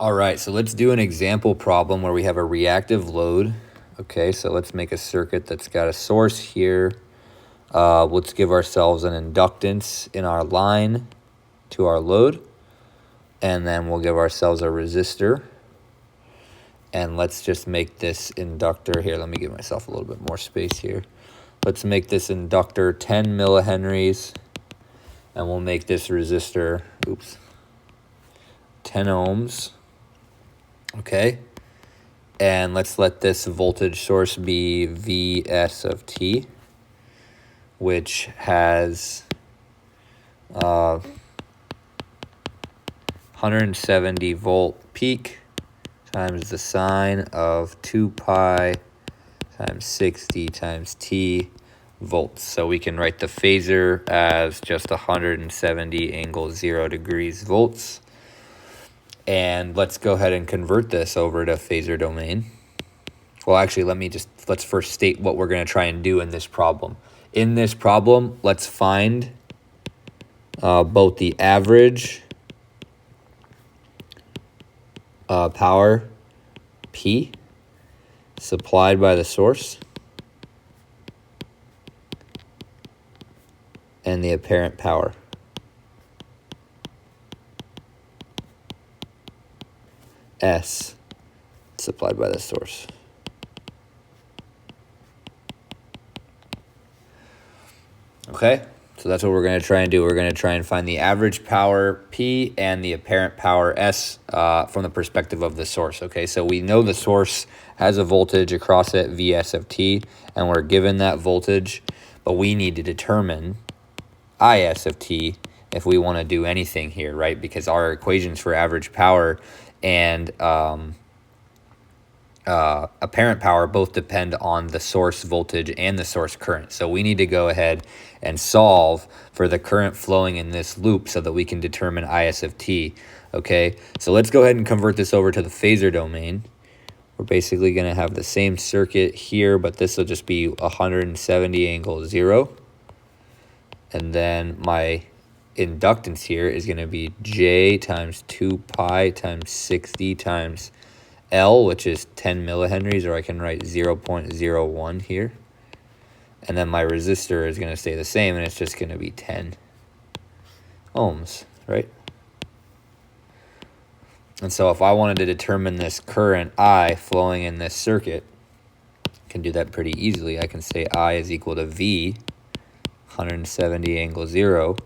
All right, so let's do an example problem where we have a reactive load. Okay, so let's make a circuit that's got a source here. Let's give ourselves an inductance in our line to our load. And then we'll give ourselves a resistor. And let's just make this inductor here. Let me give myself a little bit more space here. Let's make this inductor 10 millihenries. And we'll make this resistor, 10 ohms. Okay, and let's let this voltage source be Vs of t, which has 170 volt peak times the sine of 2 pi times 60 times t volts. So we can write the phasor as just 170 angle 0 degrees volts. And let's go ahead and convert this over to phasor domain. Well, actually, let's first state what we're going to try and do in this problem. In this problem, let's find both the average power P supplied by the source and the apparent power S supplied by the source. Okay, so that's what we're going to try and do. We're going to try and find the average power P and the apparent power S from the perspective of the source. Okay, so we know the source has a voltage across it, Vs of t, and we're given that voltage, but we need to determine Is of t if we want to do anything here, right? Because our equations for average power and apparent power both depend on the source voltage and the source current. So we need to go ahead and solve for the current flowing in this loop so that we can determine Is of t. Okay, so let's go ahead and convert this over to the phasor domain. We're basically going to have the same circuit here, but this will just be 170 angle 0. And then my inductance here is going to be J times 2 pi times 60 times L, which is 10 millihenries, or I can write 0.01 here. And then my resistor is going to stay the same, and it's just going to be 10 ohms, right? And so if I wanted to determine this current I flowing in this circuit, I can do that pretty easily. I can say I is equal to V, 170 angle 0,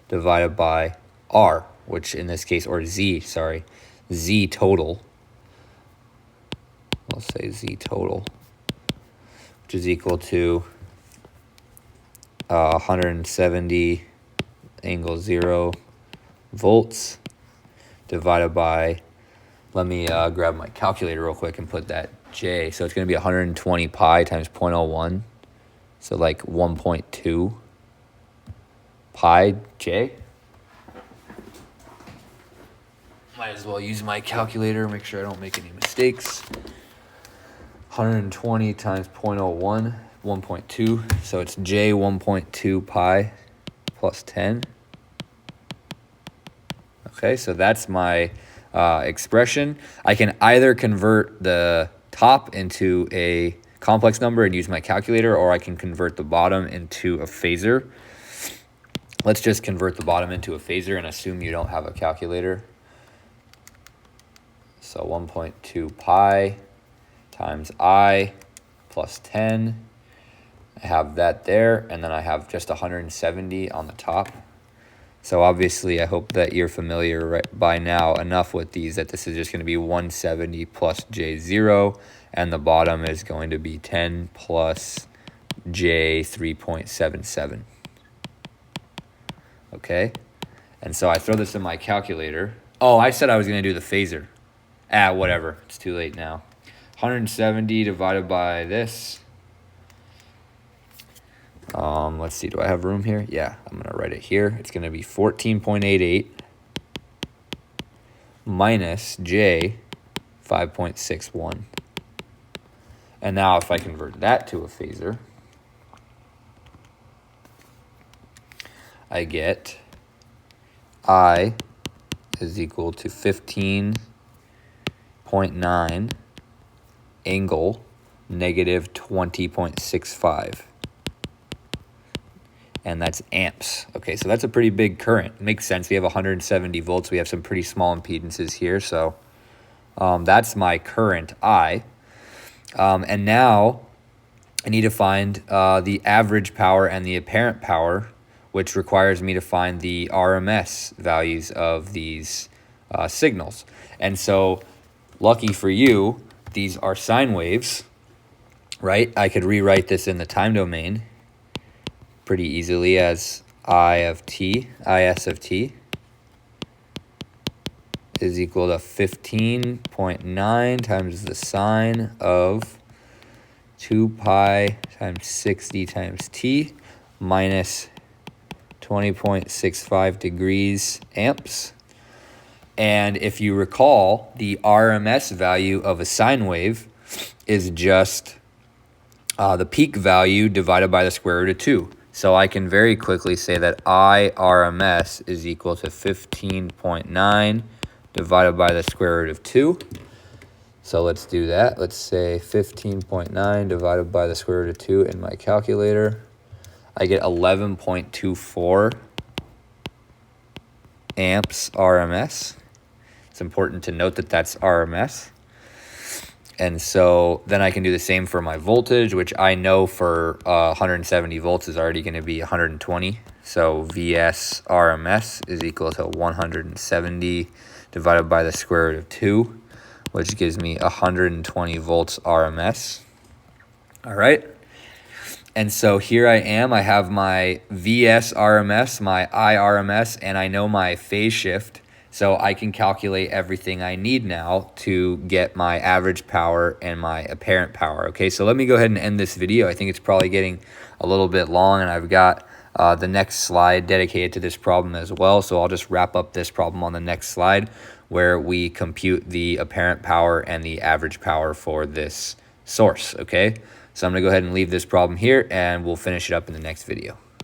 divided by R, which in this case, or Z, sorry, Z total. I'll say Z total, which is equal to 170 angle 0 volts divided by, let me grab my calculator real quick and put that J. So it's going to be 120 pi times 0.01. So like 1.2 pi J. Might as well use my calculator, make sure I don't make any mistakes. 120 times 0.01, 1.2. So it's J 1.2 pi plus 10. Okay, so that's my expression. I can either convert the top into a complex number and use my calculator, or I can convert the bottom into a phasor. Let's just convert the bottom into a phasor and assume you don't have a calculator. So 1.2 pi times I plus 10. I have that there, and then I have just 170 on the top. So obviously, I hope that you're familiar by now enough with these that this is just going to be 170 plus J0, and the bottom is going to be 10 plus J 3.77. Okay, and so I throw this in my calculator. Oh, I said I was going to do the phasor. Whatever, it's too late now. 170 divided by this. Let's see, do I have room here? Yeah, I'm going to write it here. It's going to be 14.88 minus J 5.61. And now if I convert that to a phasor, I get I is equal to 15 0.9 angle negative 20.65. And that's amps. Okay, so that's a pretty big current. It makes sense. We have 170 volts. We have some pretty small impedances here. So that's my current I. And now I need to find the average power and the apparent power, which requires me to find the RMS values of these signals. And so lucky for you, these are sine waves, right? I could rewrite this in the time domain pretty easily as is of t is equal to 15.9 times the sine of 2 pi times 60 times t minus 20.65 degrees amps. And if you recall, the RMS value of a sine wave is just the peak value divided by the square root of 2. So I can very quickly say that IRMS is equal to 15.9 divided by the square root of 2. So let's do that. Let's say 15.9 divided by the square root of 2 in my calculator. I get 11.24 amps RMS. It's important to note that that's RMS. And so then I can do the same for my voltage, which I know for 170 volts is already going to be 120. So VS RMS is equal to 170 divided by the square root of 2, which gives me 120 volts RMS. All right. And so here I am. I have my VS RMS, my IRMS, and I know my phase shift. So I can calculate everything I need now to get my average power and my apparent power. Okay, so let me go ahead and end this video. I think it's probably getting a little bit long, and I've got the next slide dedicated to this problem as well. So I'll just wrap up this problem on the next slide where we compute the apparent power and the average power for this source. Okay, so I'm going to go ahead and leave this problem here, and we'll finish it up in the next video.